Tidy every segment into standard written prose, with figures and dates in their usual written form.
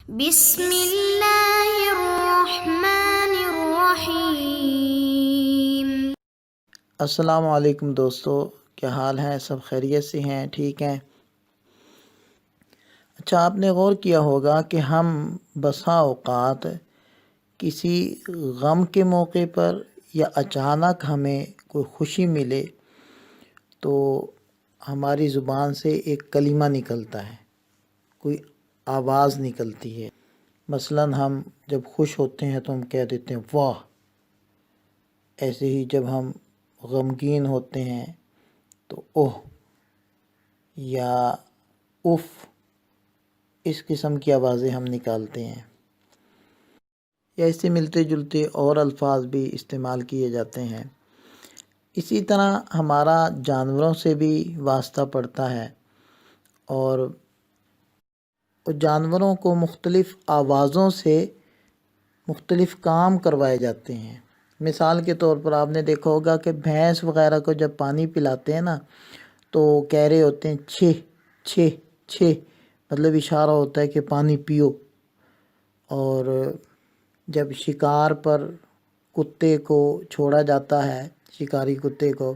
بسم اللہ الرحمن الرحیم۔ السلام علیکم دوستو، کیا حال ہے؟ سب خیریت سے ہیں؟ ٹھیک ہیں؟ اچھا، آپ نے غور کیا ہوگا کہ ہم بسا اوقات کسی غم کے موقع پر یا اچانک ہمیں کوئی خوشی ملے تو ہماری زبان سے ایک کلمہ نکلتا ہے، کوئی آواز نکلتی ہے۔ مثلاً ہم جب خوش ہوتے ہیں تو ہم کہہ دیتے ہیں واہ۔ ایسے ہی جب ہم غمگین ہوتے ہیں تو اوہ یا اف، اس قسم کی آوازیں ہم نکالتے ہیں۔ یا اس سے ملتے جلتے اور الفاظ بھی استعمال کیے جاتے ہیں۔ اسی طرح ہمارا جانوروں سے بھی واسطہ پڑتا ہے، اور جانوروں کو مختلف آوازوں سے مختلف کام کروائے جاتے ہیں۔ مثال کے طور پر آپ نے دیکھا ہوگا کہ بھینس وغیرہ کو جب پانی پلاتے ہیں نا تو کہہ رہے ہوتے ہیں چھے چھے چھے، مطلب اشارہ ہوتا ہے کہ پانی پیو۔ اور جب شکار پر کتے کو چھوڑا جاتا ہے، شکاری کتے کو،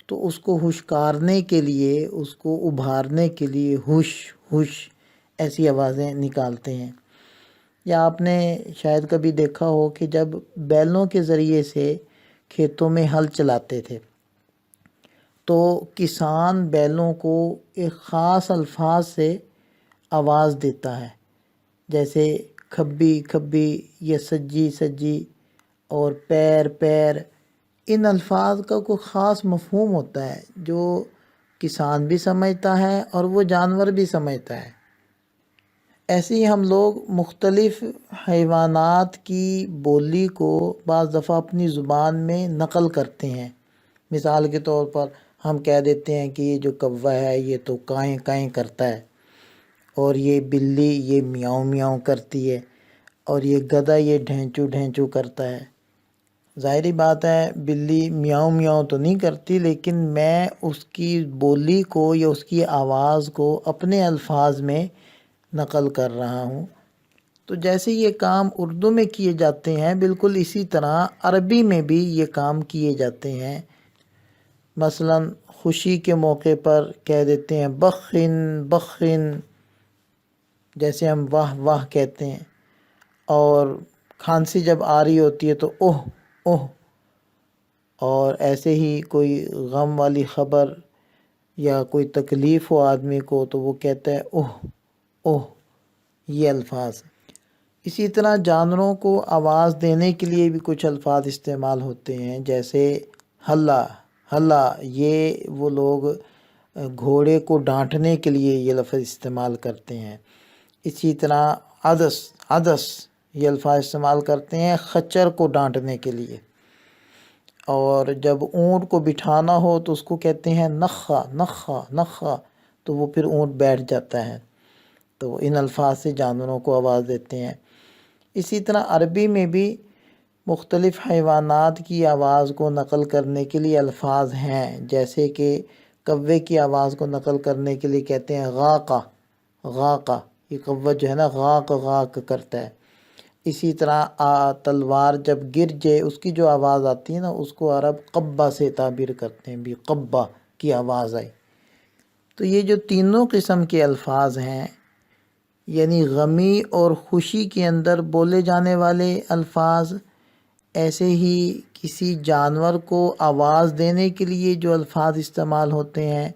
تو اس کو ہوشکارنے کے لیے، اس کو ابھارنے کے لیے ہوش ہوش ایسی آوازیں نکالتے ہیں۔ یا آپ نے شاید کبھی دیکھا ہو کہ جب بیلوں کے ذریعے سے کھیتوں میں ہل چلاتے تھے تو کسان بیلوں کو ایک خاص الفاظ سے آواز دیتا ہے، جیسے کھبی کھبی یا سجی سجی اور پیر پیر۔ ان الفاظ کا کوئی خاص مفہوم ہوتا ہے جو کسان بھی سمجھتا ہے اور وہ جانور بھی سمجھتا ہے۔ ایسے ہی ہم لوگ مختلف حیوانات کی بولی کو بعض دفعہ اپنی زبان میں نقل کرتے ہیں۔ مثال کے طور پر ہم کہہ دیتے ہیں کہ یہ جو کوا ہے یہ تو کائیں کائیں کرتا ہے، اور یہ بلی یہ میاؤں میاؤں کرتی ہے، اور یہ گدھا یہ ڈھینچو ڈھینچو کرتا ہے۔ ظاہری بات ہے بلی میاؤں میاؤں تو نہیں کرتی، لیکن میں اس کی بولی کو یا اس کی آواز کو اپنے الفاظ میں نقل کر رہا ہوں۔ تو جیسے یہ کام اردو میں کیے جاتے ہیں، بالکل اسی طرح عربی میں بھی یہ کام کیے جاتے ہیں۔ مثلاً خوشی کے موقع پر کہہ دیتے ہیں بخن بخن، جیسے ہم واہ واہ کہتے ہیں۔ اور کھانسی جب آ رہی ہوتی ہے تو اوہ اوہ۔ اور ایسے ہی کوئی غم والی خبر یا کوئی تکلیف ہو آدمی کو تو وہ کہتا ہے اوہ اوہ، یہ الفاظ۔ اسی طرح جانوروں کو آواز دینے کے لیے بھی کچھ الفاظ استعمال ہوتے ہیں، جیسے ہلا ہلا، یہ وہ لوگ گھوڑے کو ڈانٹنے کے لیے یہ لفظ استعمال کرتے ہیں۔ اسی طرح عدس عدس، یہ الفاظ استعمال کرتے ہیں خچر کو ڈانٹنے کے لیے۔ اور جب اونٹ کو بٹھانا ہو تو اس کو کہتے ہیں نخا نخا نخا، تو وہ پھر اونٹ بیٹھ جاتا ہے۔ تو ان الفاظ سے جانوروں کو آواز دیتے ہیں۔ اسی طرح عربی میں بھی مختلف حیوانات کی آواز کو نقل کرنے کے لیے الفاظ ہیں، جیسے کہ کوے کی آواز کو نقل کرنے کے لیے کہتے ہیں غاقہ غاقہ، یہ کوّا جو ہے نا غاق غاق کرتا ہے۔ اسی طرح تلوار جب گر جائے اس کی جو آواز آتی ہے نا، اس کو عرب قبہ سے تعبیر کرتے ہیں، بھی قبہ کی آواز آئی۔ تو یہ جو تینوں قسم کے الفاظ ہیں، یعنی غمی اور خوشی کے اندر بولے جانے والے الفاظ، ایسے ہی کسی جانور کو آواز دینے کے لیے جو الفاظ استعمال ہوتے ہیں،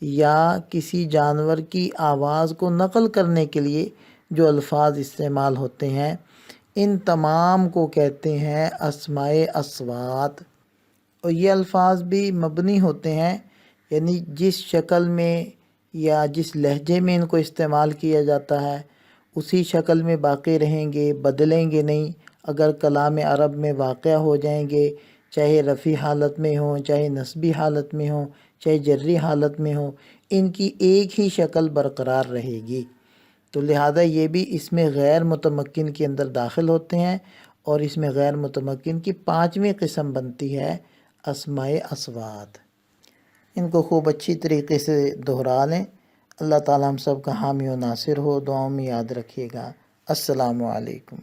یا کسی جانور کی آواز کو نقل کرنے کے لیے جو الفاظ استعمال ہوتے ہیں، ان تمام کو کہتے ہیں اسماء اصوات۔ اور یہ الفاظ بھی مبنی ہوتے ہیں، یعنی جس شکل میں یا جس لہجے میں ان کو استعمال کیا جاتا ہے اسی شکل میں باقی رہیں گے، بدلیں گے نہیں۔ اگر کلام عرب میں واقع ہو جائیں گے، چاہے رفع حالت میں ہوں، چاہے نصبی حالت میں ہوں، چاہے جری حالت میں ہوں، ان کی ایک ہی شکل برقرار رہے گی۔ تو لہذا یہ بھی اس میں غیر متمکن کے اندر داخل ہوتے ہیں، اور اس میں غیر متمکن کی پانچویں قسم بنتی ہے اسماء اصوات۔ ان کو خوب اچھی طریقے سے دہرا لیں۔ اللہ تعالیٰ ہم سب کا حامی و ناصر ہو، دعاؤں میں یاد رکھیے گا۔ السلام علیکم۔